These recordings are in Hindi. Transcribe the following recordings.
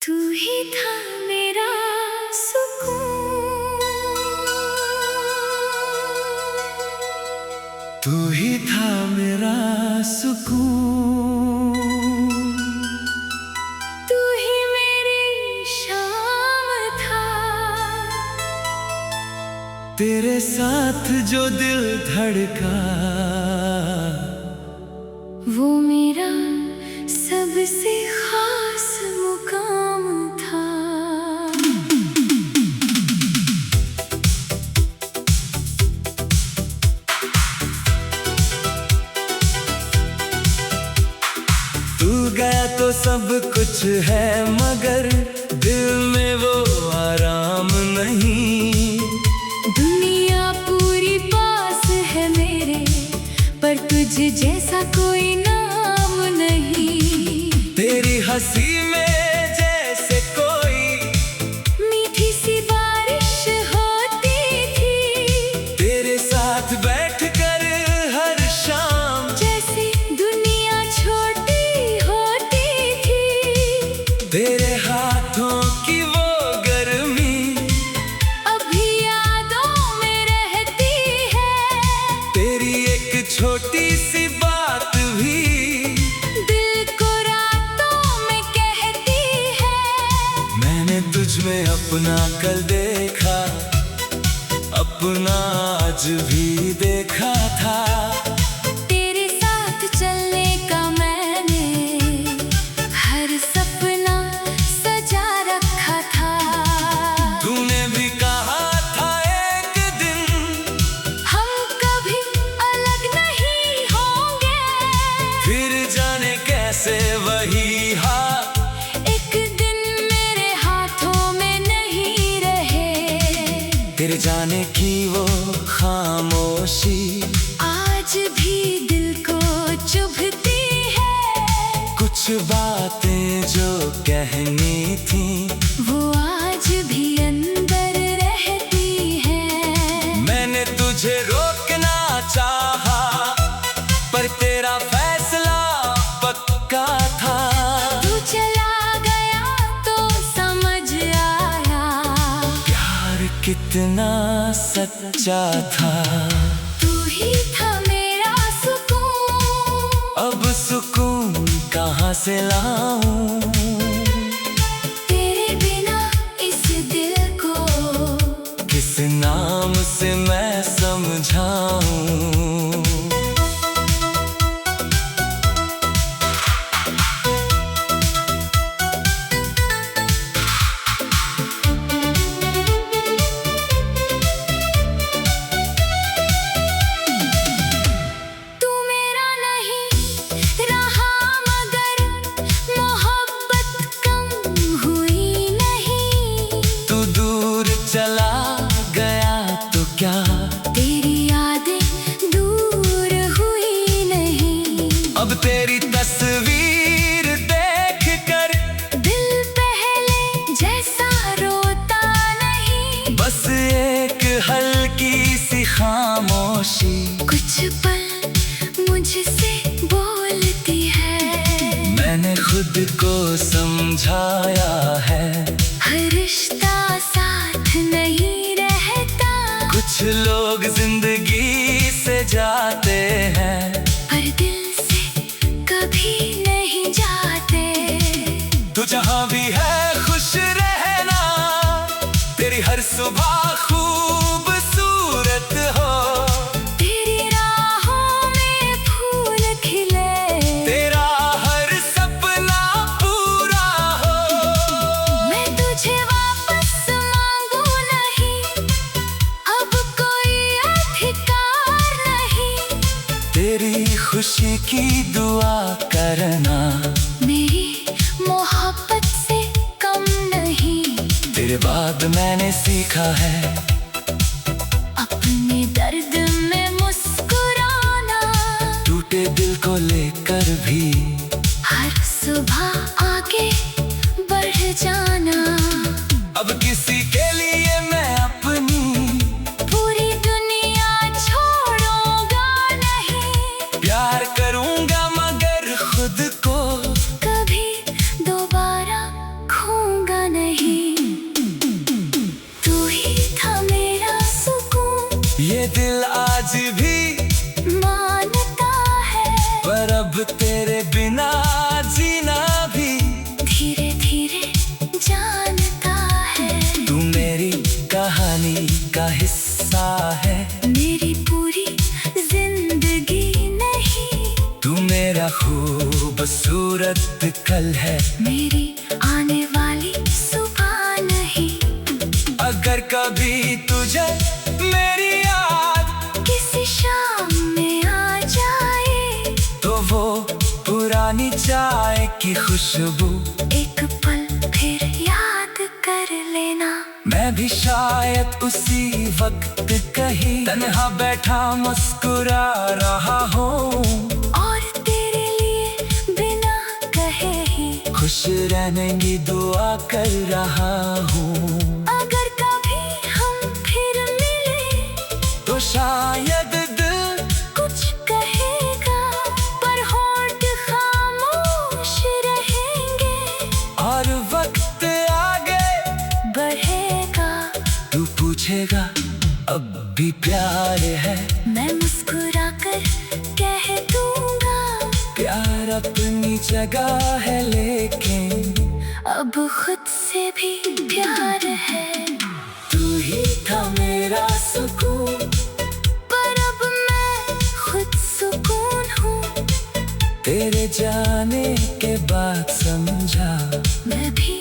तू ही था मेरा सुकून, तू ही था मेरा सुकून, तू ही मेरी शाम था। तेरे साथ जो दिल धड़का वो मेरा सबसे खास मुकाम था। तू गया तो सब कुछ है मगर दिल में वो आराम नहीं। दुनिया पूरी पास है मेरे पर तुझ जैसा कोई नाम नहीं। तेरी हंसी में जैसे कोई मीठी सी बारिश होती थी। तेरे साथ बैठकर हर शाम जैसे दुनिया छोटी होती थी। तेरे हाथों की वो गर्मी अभी यादों में रहती है। तेरी एक छोटी सी बात भी दिल को रातों में कहती है। मैंने तुझ में अपना कल देखा, अपना आज भी देखा था। तेरे साथ चलने का मैंने हर सपना सजा रखा था। तूने भी कहा था एक दिन हम कभी अलग नहीं होंगे। फिर जाने कैसे वही हाथ एक दिन मेरे हाथों में नहीं रहे। तेरे जाने की वो खामोशी आज भी दिल को चुभती है। कुछ बातें जो कहनी थी वो आज भी अंदर रहती है। मैंने तुझे रोकना चाहा पर तेरा फैसला पक्का था। तू चला गया तो समझ आया प्यार कितना सच्चा था। तू ही था मेरा सुकून। अब सुकून कहाँ से लाऊं? तेरे बिना इस दिल को किस नाम से मैं समझाऊं? तू मेरा नहीं रहा मगर मोहब्बत कम हुई नहीं। तू दूर चला गया तो क्या तेरी यादें दूर हुई नहीं। अब तेरी तस्वीर देख कर दिल पहले जैसा रोता नहीं। बस एक हल्की सी खामोशी कुछ पल मुझसे बोलती है। मैंने खुद को समझाया है। हर रिश्ता साथ नहीं रहता कुछ लोग जिंदगी से जाते हैं पर दिल से कभी नहीं जाते। तू जहाँ भी है खुश रहना, तेरी हर सुबह खूबसूरत हो। तेरी राहों में फूल खिले, तेरा हर सपना पूरा हो। मैं तुझे वापस मांगू नहीं, अब कोई अधिकार नहीं। तेरी खुशी की दुआ करना मेरी मोहब्बत से कम नहीं। तेरे बाद मैंने सीखा है अपने दर्द में मुस्कुराना। टूटे दिल को लेकर भी हर सुबह आगे बढ़ जाना। अब किसी के लिए मैं अपनी पूरी दुनिया छोड़ूंगा नहीं। प्यार करूंगा मगर खुद को कभी दोबारा खो का हिस्सा है, मेरी पूरी जिंदगी नहीं। तू मेरा खूबसूरत कल है, मेरी आने वाली सुबह नहीं। अगर कभी तुझे मेरी याद किसी शाम में आ जाए, तो वो पुरानी चाय की खुशबू एक पल फिर याद कर लेना। मैं भी शायद उसी वक्त कहीं तन्हा बैठा मुस्कुरा रहा हूँ, और तेरे लिए बिना कहे ही खुश रहने की दुआ कर रहा हूँ। अगर कभी हम फिर मिले, तो शायद दिल कुछ कहेगा, पर होंठ खामोश रहेंगे, और वक्त आगे बढ़ेगा। तू पूछेगा अब भी प्यार है, मैं मुस्कुरा कर कह दूंगा, प्यार अपनी जगह है, लेकिन अब खुद से भी प्यार है। तू ही था मेरा सुकून, पर अब मैं खुद सुकून हूँ। तेरे जाने के बाद समझा मैं भी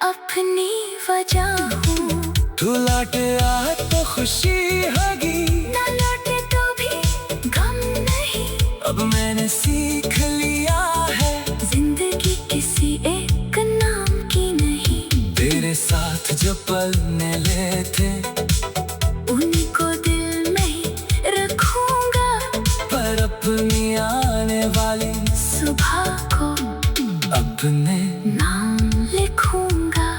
अपनी वजह हूँ। तू लौट आ तो खुशी होगी, ना लौटे तो भी गम नहीं। अब मैंने सीख लिया है, जिंदगी किसी एक नाम की नहीं। तेरे साथ जो पल मिले थे उनको दिल में ही रखूंगा, पर अपनी आने वाली सुबह को अपने नाम लिखूंगा।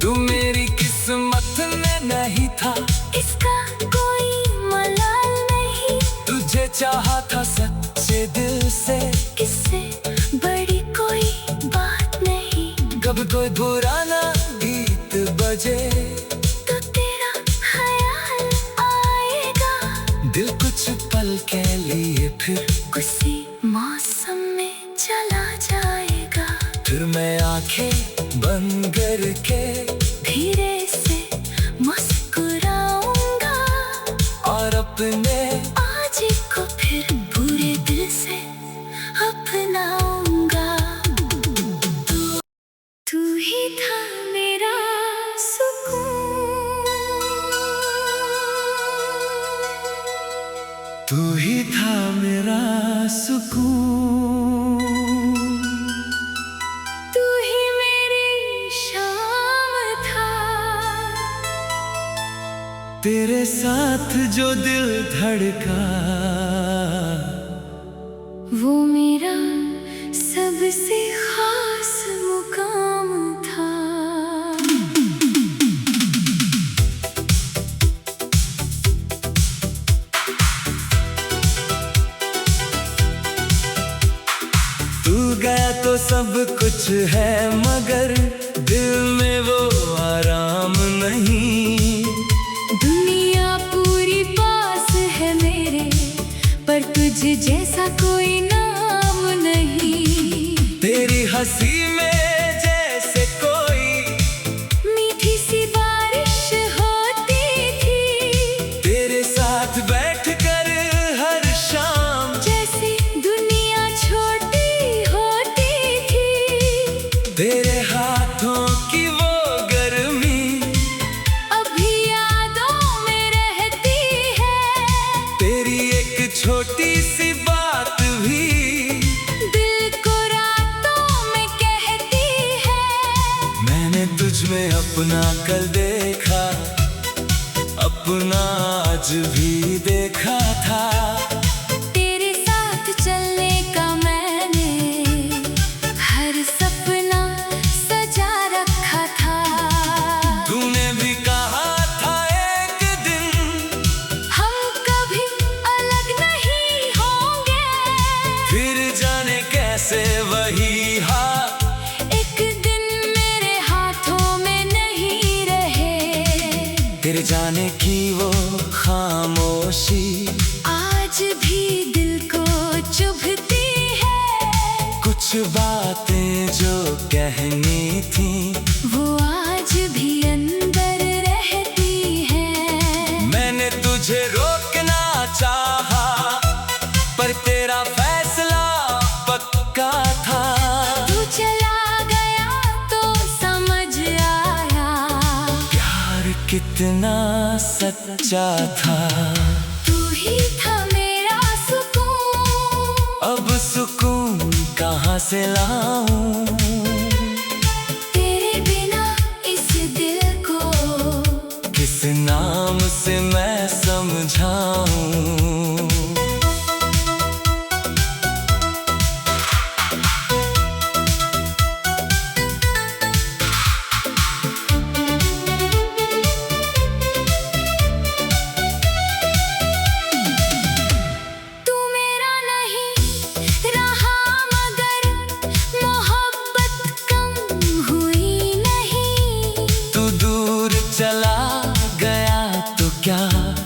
तू मेरी किस्मत में नहीं था, इसका कोई मलाल नहीं। तुझे चाहा था सच्चे दिल से, इससे बड़ी कोई बात नहीं। कब कोई बुरा ना गीत बजे तो तेरा ख्याल आएगा, दिल कुछ पल के लिए फिर उसी मौसम में चला जाएगा। फिर मैं आंखें बंद करके धीरे से मुस्कुराऊंगा, और अपने आज को फिर पूरे दिल से अपनाऊंगा। तू ही था मेरा सुकून, तू ही था मेरा सुकून, तू ही मेरी शाम था। तेरे साथ जो दिल धड़का वो मेरा सबसे खास मुकाम था। तू गया तो सब कुछ है, मगर दिल में वो आराम नहीं। दुनिया पूरी पास है मेरे, पर तुझ जैसा कोई नाम नहीं। तेरी हंसी में जैसे कोई मीठी सी बारिश होती थी, तेरे साथ बैठकर हर शाम जैसे दुनिया छोटी होती थी। तेरे हाथों की वो गर्मी अभी यादों में रहती है, तेरी एक छोटी सी बात भी दिल को रातों में कहती है। मैंने तुझ में अपना कल देखा, अपना आज भी देखा था। तेरे साथ चलने का मैंने हर सपना सजा रखा था। तूने भी कहा था एक दिन हम कभी अलग नहीं होंगे, फिर जाने कैसे वही हाथ एक दिन मेरे हाथों में नहीं रहे। तेरे जाने की वो खामोशी आज कितना सच्चा था। तू ही था मेरा सुकून, अब सुकून कहाँ से लाऊं? तेरे बिना इस दिल को किस नाम से मैं समझाऊं? चला गया तो क्या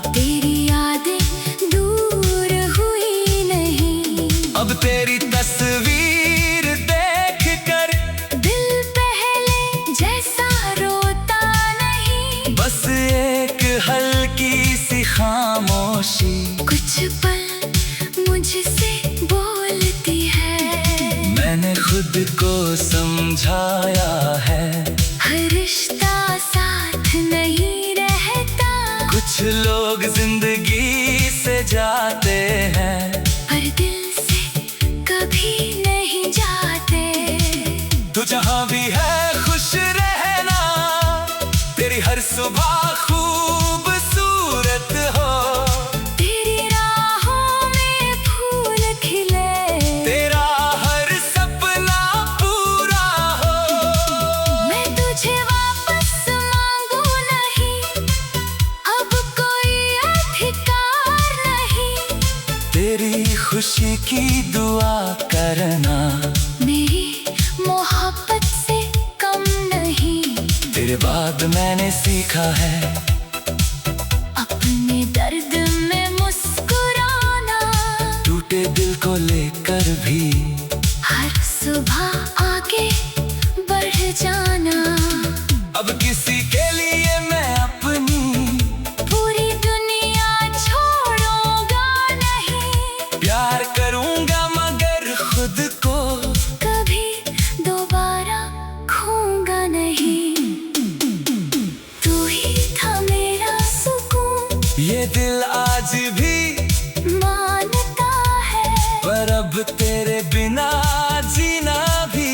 तेरी यादें दूर हुई नहीं? अब तेरी तस्वीर देख कर दिल पहले जैसा रोता नहीं। बस एक हल्की सी खामोशी कुछ पल मुझसे बोलती है। मैंने खुद को समझाया है, हर रिश्ता नहीं रहता। कुछ लोग जिंदगी से जाते हैं, पर दिल से कभी नहीं जाते। तू जहाँ भी है खुश रहना, तेरी हर सुबह खूबसूरत हो। तेरी राहों में फूल खिले, तेरा हर सपना पूरा हो। मैं तुझे तेरी खुशी की दुआ करना, मेरी मोहब्बत से कम नहीं। तेरे बाद मैंने सीखा है अपने दर्द में मुस्कुराना। टूटे दिल को लेकर भी हर सुबह आगे बढ़ जाना। अब किसी के लिए मैं अपनी पूरी दुनिया छोड़ूंगा नहीं। प्यार करूंगा मगर खुद को कभी दोबारा खोऊंगा नहीं। तू ही था मेरा सुकून, ये दिल आज भी मानता है। पर अब तेरे बिना जीना भी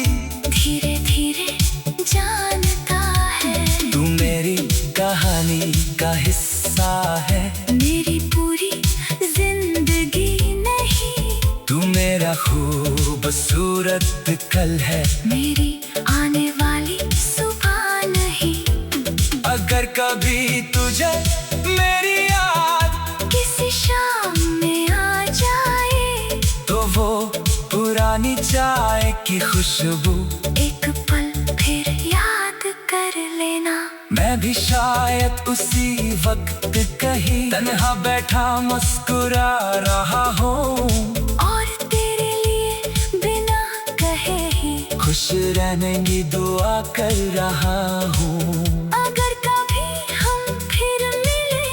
धीरे धीरे जानता है। तू मेरी कहानी का हिस्सा है, मेरी पूरी जिंदगी नहीं। तू मेरा खूबसूरत कल है, मेरी आने वाली सुबह नहीं। अगर कभी तुझे मेरी याद किसी शाम में आ जाए, तो वो पुरानी चाय की खुशबू एक पल फिर याद कर लेना। मैं भी शायद उसी वक्त कहीं तन्हा बैठा मुस्कुरा रहा हूँ, और तेरे लिए बिना कहे ही खुश रहने की दुआ कर रहा हूँ। अगर कभी हम फिर मिले,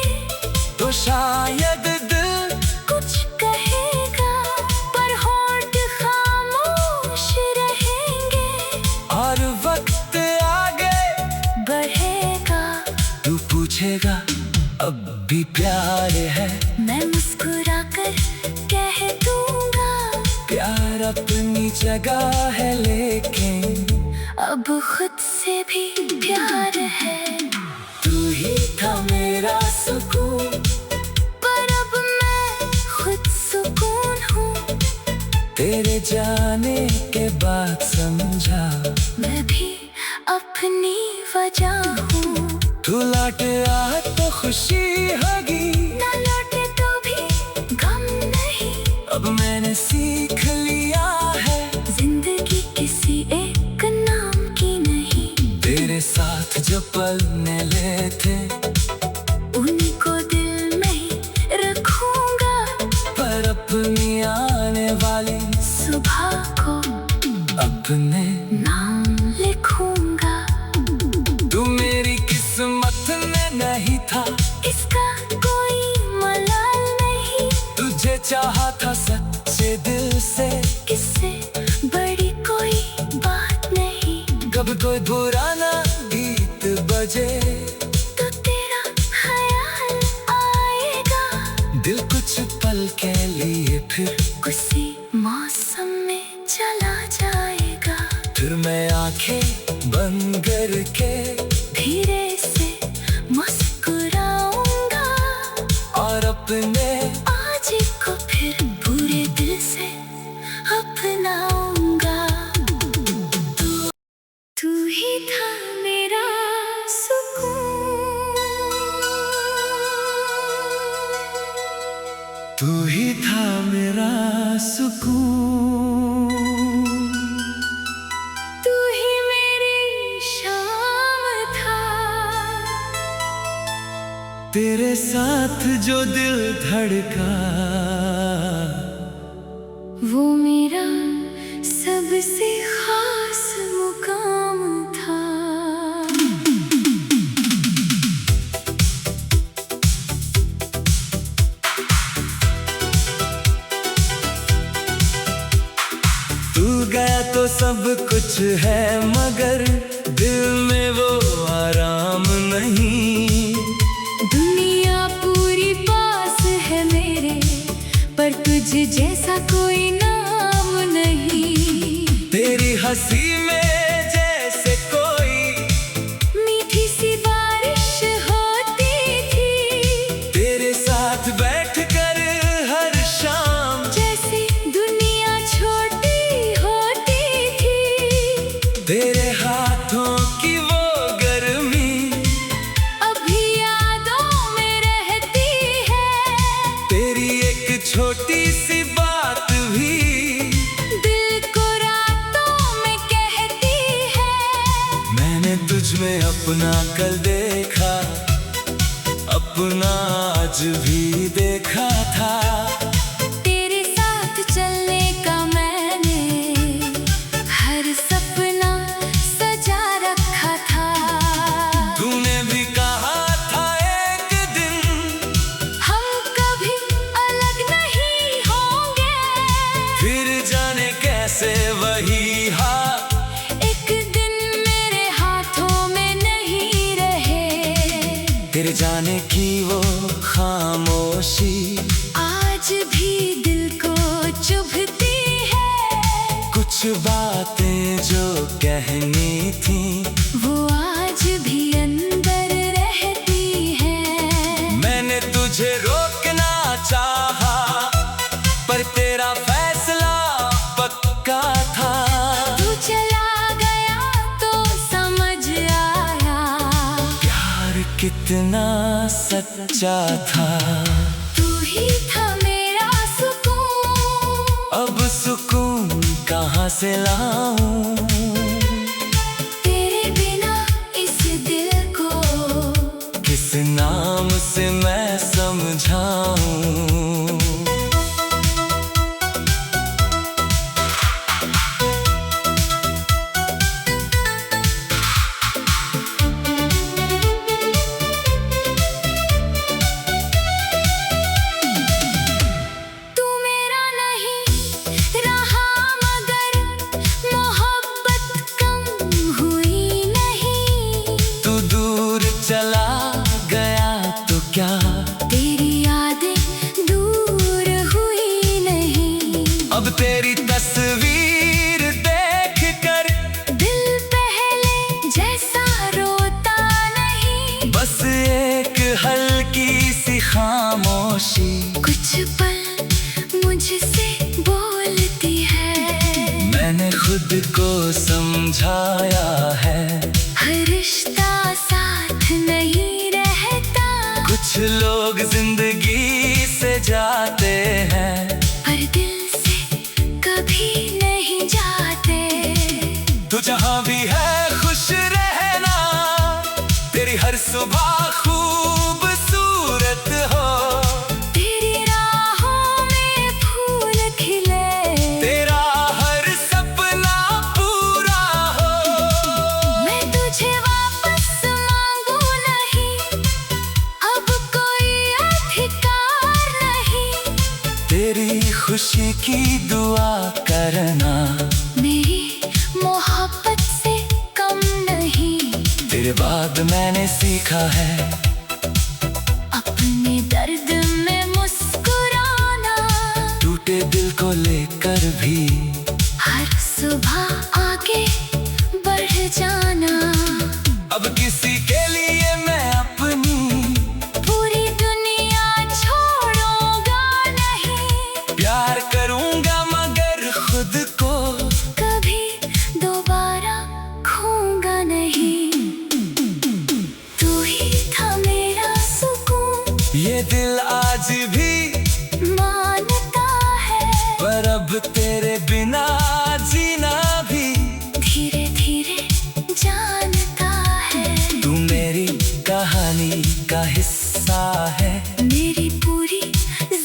तो शायद दिल कुछ कहेगा, पर होंठ खामोश रहेंगे। और वक्त आगे बढ़ेगा, तू पूछेगा अब भी प्यार है। मैं मुस्कुरा कर कह दूंगा, प्यार अपनी जगह है लेकिन अब खुद से भी प्यार है। तू ही था मेरा सुकून, पर अब मैं खुद सुकून हूँ। तेरे जाने के बाद समझा मैं भी अपनी वजह हूँ। तू लौट आ तो खुशी होगी, न लौटे तो भी गम नहीं। अब मैंने सीख लिया है जिंदगी किसी एक नाम की नहीं। तेरे साथ जो पल मिले थे उनको दिल में ही रखूंगा, पर अपनी आने वाली सुबह को अपने नाम लिखूंगा। तू मेरी किस्मत में नहीं था, इसका कोई मलाल नहीं। तुझे चाहा था सच्चे दिल से, इससे बड़ी कोई बात नहीं। कब कोई बुरा ना गीत बजे तो तेरा के लिए फिर उसी मौसम में चला जाएगा। फिर मैं आंखें बंद करके धीरे से मुस्कुराऊंगा और अपने आज को फिर पूरे दिल से अपनाऊंगा। तू ही था मेरा सुकून, तू ही था मेरा सुकून, तू ही मेरी शाम था। तेरे साथ जो दिल धड़का वो मेरा सबसे खास मुकाम था। तू गया तो सब कुछ है मगर दिल में वो आराम नहीं। दुनिया पूरी पास है मेरे पर तुझ जैसा कोई नाम नहीं। तेरी हंसी में जैसे कोई मीठी सी बारिश होती थी। तेरे साथ बैठकर हर शाम जैसे दुनिया छोटी होती थी। तेरे हाथों की वो गर्मी अभी यादों में रहती है। तेरी एक छोटी सी बात भी दिल को रातों में कहती है। मैंने तुझ में अपना कल देखा, अपना आज भी देखा था। तेरे साथ चलने का मैंने हर सपना सजा रखा था। तूने भी कहा था एक दिन हम कभी अलग नहीं होंगे। फिर जाने कैसे वही हाथ एक दिन मेरे हाथों में नहीं रहे। तेरे जाने की वो खामोशी आज भी दिल को चुभती है। कुछ बातें जो कहनी थी वो आज भी अंदर रहती है। मैंने तुझे रोकना चाहा पर तेरा फैसला पक्का था। तू चला गया तो समझ आया प्यार कितना सच्चा था। तू ही था मेरा सुकून। अब सुकून कहाँ से लाऊं? तेरे बिना इस दिल को किस नाम से मैं समझाऊं? तू मेरा नहीं रहा मगर मोहब्बत कम हुई नहीं। तू दूर चला गया तो क्या तेरी यादें दूर हुई नहीं। अब तेरी तस्वीर देख कर दिल पहले जैसा रोता नहीं। बस एक हल्की सी खामोशी कुछ पल मुझसे बोलती है। मैंने खुद को समझाया है। हर रिश्ता साथ नहीं रहता। कुछ लोग जिंदगी से जाते हैं पर दिल से कभी नहीं जाते। तू जहाँ भी है खुश रहना। तेरी हर सुबह खूबसूरत हो। तेरी राहों में फूल खिले। तेरा हर सपना पूरा हो। मैं तुझे वापस मांगू नहीं। अब कोई अधिकार नहीं। तेरी खुशी की दुआ करना मेरी मोहब्बत से कम नहीं। तेरे बाद मैंने सीखा है अपने दर्द में मुस्कुराना। का हिस्सा है, मेरी पूरी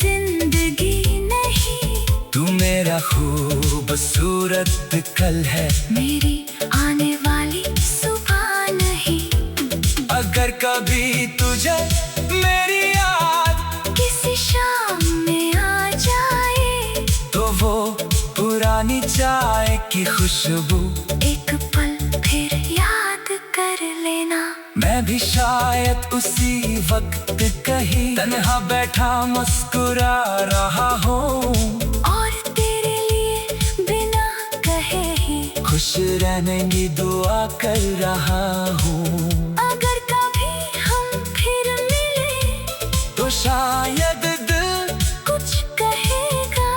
जिंदगी नहीं। तू मेरा खूबसूरत कल है, मेरी आने वाली सुबह नहीं। अगर कभी तुझे मेरी याद किसी शाम में आ जाए, तो वो पुरानी चाय की खुशबू एक पल फिर याद कर लेना। मैं भी शायद उसी वक्त कहीं तन्हा बैठा मुस्कुरा रहा हूँ, और तेरे लिए बिना कहे ही खुश रहने की दुआ कर रहा हूँ। अगर कभी हम फिर मिले, तो शायद दिल कुछ कहेगा,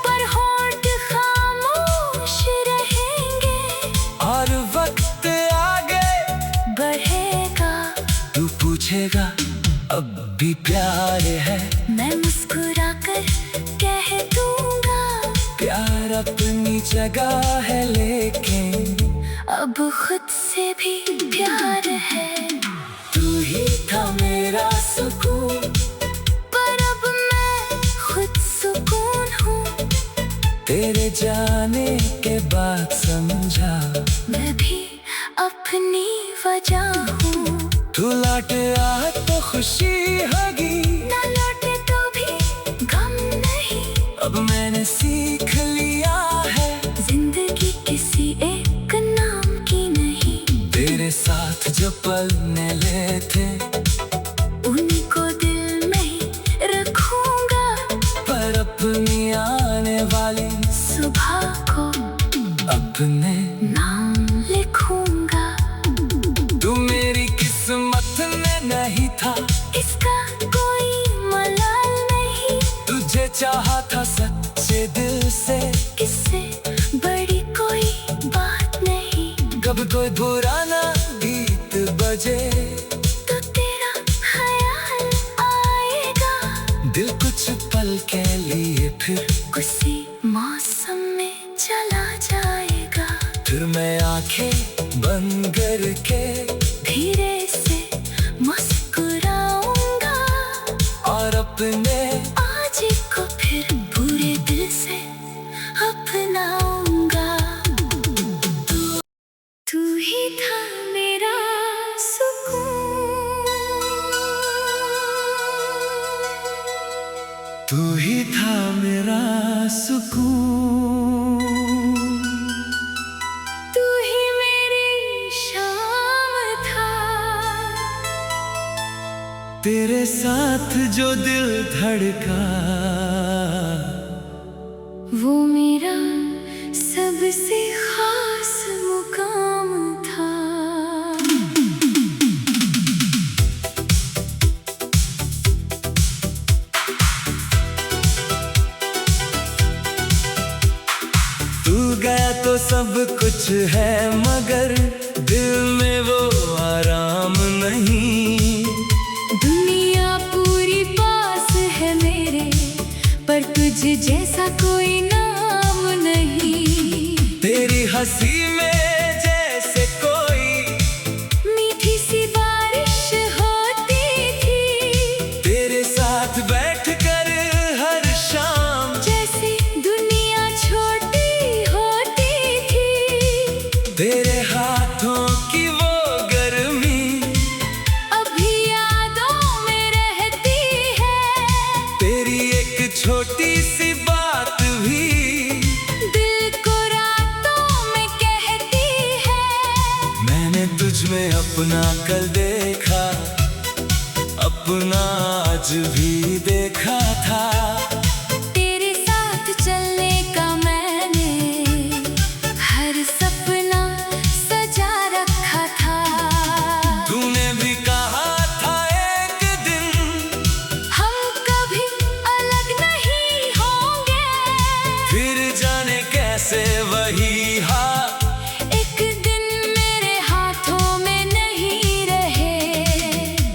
पर होंठ खामोश रहेंगे। और वक्त आगे बढ़ेगा, तू पूछेगा अब भी प्यार है, मैं मुस्कुरा कर कह दूंगा। प्यार अपनी जगह है, लेकिन अब खुद से भी प्यार है। तू ही था मेरा सुकून, पर अब मैं खुद सुकून हूँ। तेरे जाने के बाद समझा मैं भी अपनी वजह हूँ। तू लौट आ तो खुशी होगी, न लौटे तो भी गम नहीं। अब मैंने सीख लिया है, जिंदगी किसी एक नाम की नहीं। तेरे साथ जो पलने ले थे उनको दिल में ही रखूंगा, पर अपनी आने वाली सुबह को अपने नाम लिखूंगा। तू मेरी किस्मत में नहीं था, इसका कोई मलाल नहीं। तुझे चाहा था सच्चे दिल से, इससे बड़ी कोई बात नहीं। कब कोई बुरा ना गीत बजे, तो तेरा ख्याल आएगा, दिल कुछ पल के लिए फिर उसी मौसम में चला जाएगा। फिर मैं आंखें बंद करके धीरे से मुस्कुराऊंगा, और अपने आज को फिर पूरे दिल से अपनाऊंगा। तू ही था मेरा सुकून, तू ही था मेरा सुकून, तू ही मेरी शाम था। तेरे साथ जो दिल धड़का वो मेरा सबसे खास मुकाम था। तू गया तो सब कुछ है, मगर दिल में वो आराम नहीं। दुनिया पूरी पास है मेरे, पर तुझ जैसा कोई नाम नहीं। तेरी हंसी में जैसे कोई मीठी सी बारिश होती थी, तेरे साथ बैठकर हर शाम जैसे दुनिया छोटी होती थी। तेरे हाथों की वो गर्मी अभी यादों में रहती है, तेरी एक छोटी सी बात भी दिल को रातों में कहती है। मैंने तुझ में अपना कल देखा, अपना आज भी देखा था। तेरे साथ चलने का मैंने हर सपना सजा रखा था। तूने भी कहा था एक दिन हम कभी अलग नहीं होंगे, फिर जाने कैसे वही हाथ एक दिन मेरे हाथों में नहीं रहे।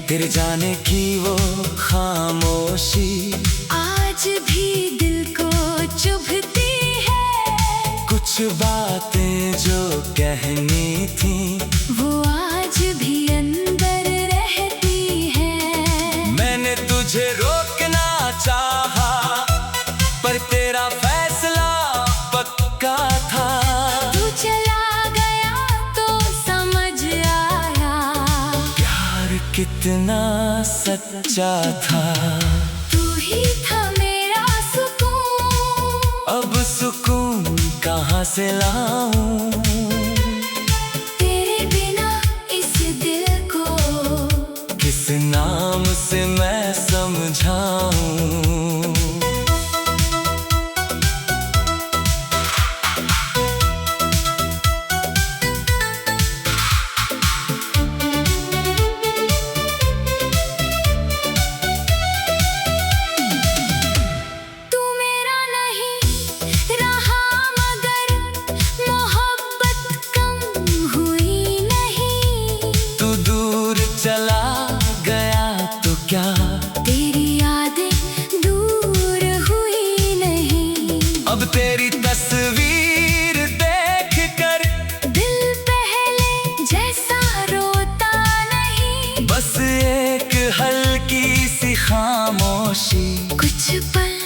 तेरे जाने की वो खामोशी आज भी दिल को चुभती है, कुछ बातें जो कहनी थी वो आज भी अंदर रहती है। कितना सच्चा था। तू ही था मेरा सुकून, अब सुकून कहाँ से लाऊं? तेरे बिना इस दिल को किस नाम से मैं समझाऊं? तू मेरा नहीं रहा मगर मोहब्बत कम हुई नहीं। तू दूर चला गया तो क्या, तेरी यादें दूर हुई नहीं। अब तेरी तस्वीर देख कर दिल पहले जैसा रोता नहीं। बस एक हल्की सी खामोशी कुछ पल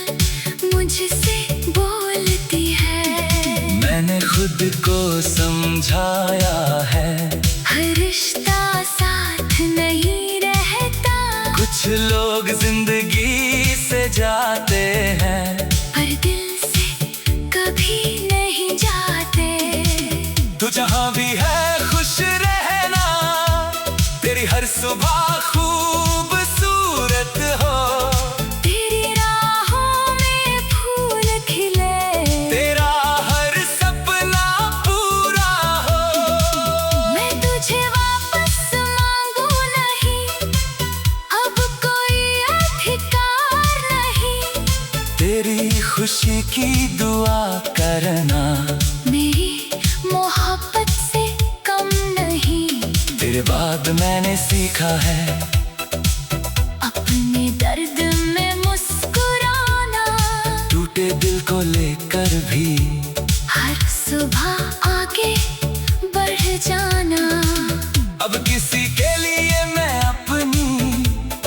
मुझसे बोलती है। मैंने खुद को समझाया है। हर रिश्ता साथ नहीं रहता, कुछ लोग जिंदगी से जाते हैं, पर दिल से कभी नहीं जाते। तू जहाँ भी है खुश रहना, तेरी हर सुबह खूबसूरत हो। तेरी राहों में फूल खिले, तेरा हर सपना पूरा हो। मैं तुझे वापस मांगू नहीं, अब कोई अधिकार नहीं। तेरी खुशी की दुआ करना, मेरी मोहब्बत से कम नहीं। तेरे बाद मैंने सीखा है अपने दर्द में मुस्कुराना, टूटे दिल को लेकर भी हर सुबह आगे बढ़ जाना। अब किसी के लिए मैं अपनी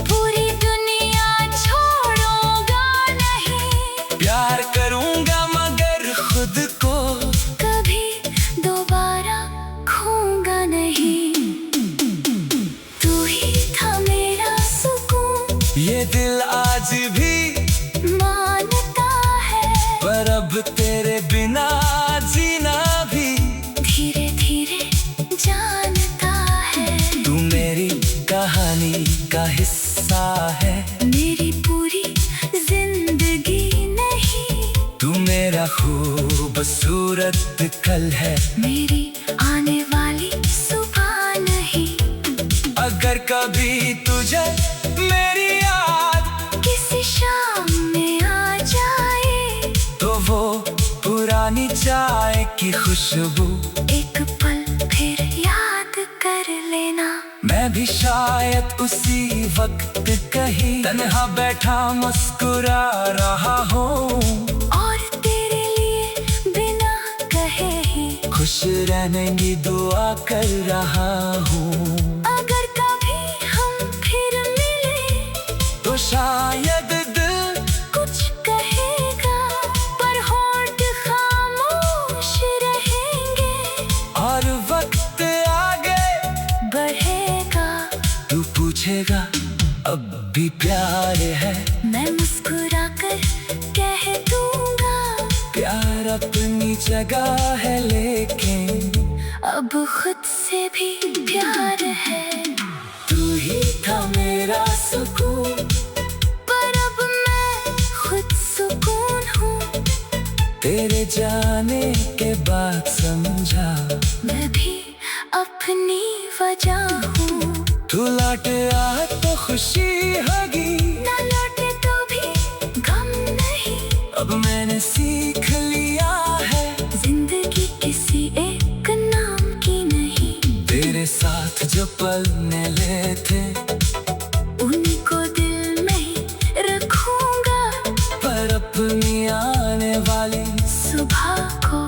पूरी दुनिया छोड़ूंगा नहीं। प्यार करूंगा मगर खुद को कभी दोबारा खोऊंगा नहीं। तू ही था मेरा सुकून, ये दिल आज भी मानता है। पर अब तेरे बिना जीना भी धीरे धीरे जानता है। तू मेरी कहानी का हिस्सा है। मेरी पूरी जिंदगी नहीं, तू मेरा खूबसूरत कल है। मेरी आने वाली सुबह नहीं। अगर कभी तुझे मेरी याद किसी शाम में आ जाए, तो वो पुरानी चाय की खुशबू एक पल फिर याद कर लेना। मैं भी शायद उसी वक्त कहीं तन्हा बैठा मुस्कुरा रहा हूँ। और तेरे लिए बिना कहे ही खुश रहने की दुआ कर रहा हूँ। अगर कभी हम फिर मिले, तो शायद दिल कुछ कहेगा, पर होंठ खामोश रहेंगे। और वक्त आगे बढ़ेगा, तू पूछेगा अब भी प्यार है। मैं मुस्कुरा कर कह दूंगा, प्यार अपनी जगह है लेकिन अब खुद से भी प्यार है। तू ही था मेरा सुकून, पर अब मैं खुद सुकून हूँ। तेरे जाने के बाद समझा मैं भी अपनी वजह हूँ। तू लौट आ तो खुशी होगी, ना लौटे तो भी गम नहीं। अब मैंने सीख लिया है जिंदगी किसी एक नाम की नहीं। तेरे साथ जो पल मिले थे उनको दिल में ही रखूंगा, पर अपनी आने वाली सुबह को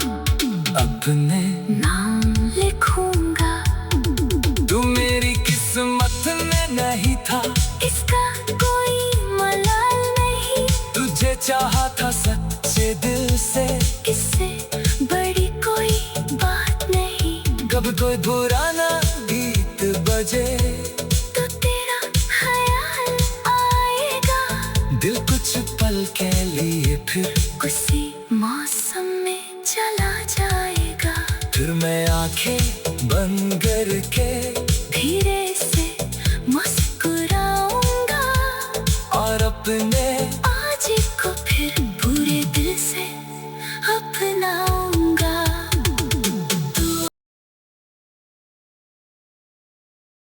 अपने नाम लिखूंगा। तू मेरी किस्मत में नहीं था, इसका कोई मलाल नहीं। तुझे चाहा था सच्चे दिल से, इससे बड़ी कोई बात नहीं। कब कोई बुरा ना गीत बजे तो तेरा अपने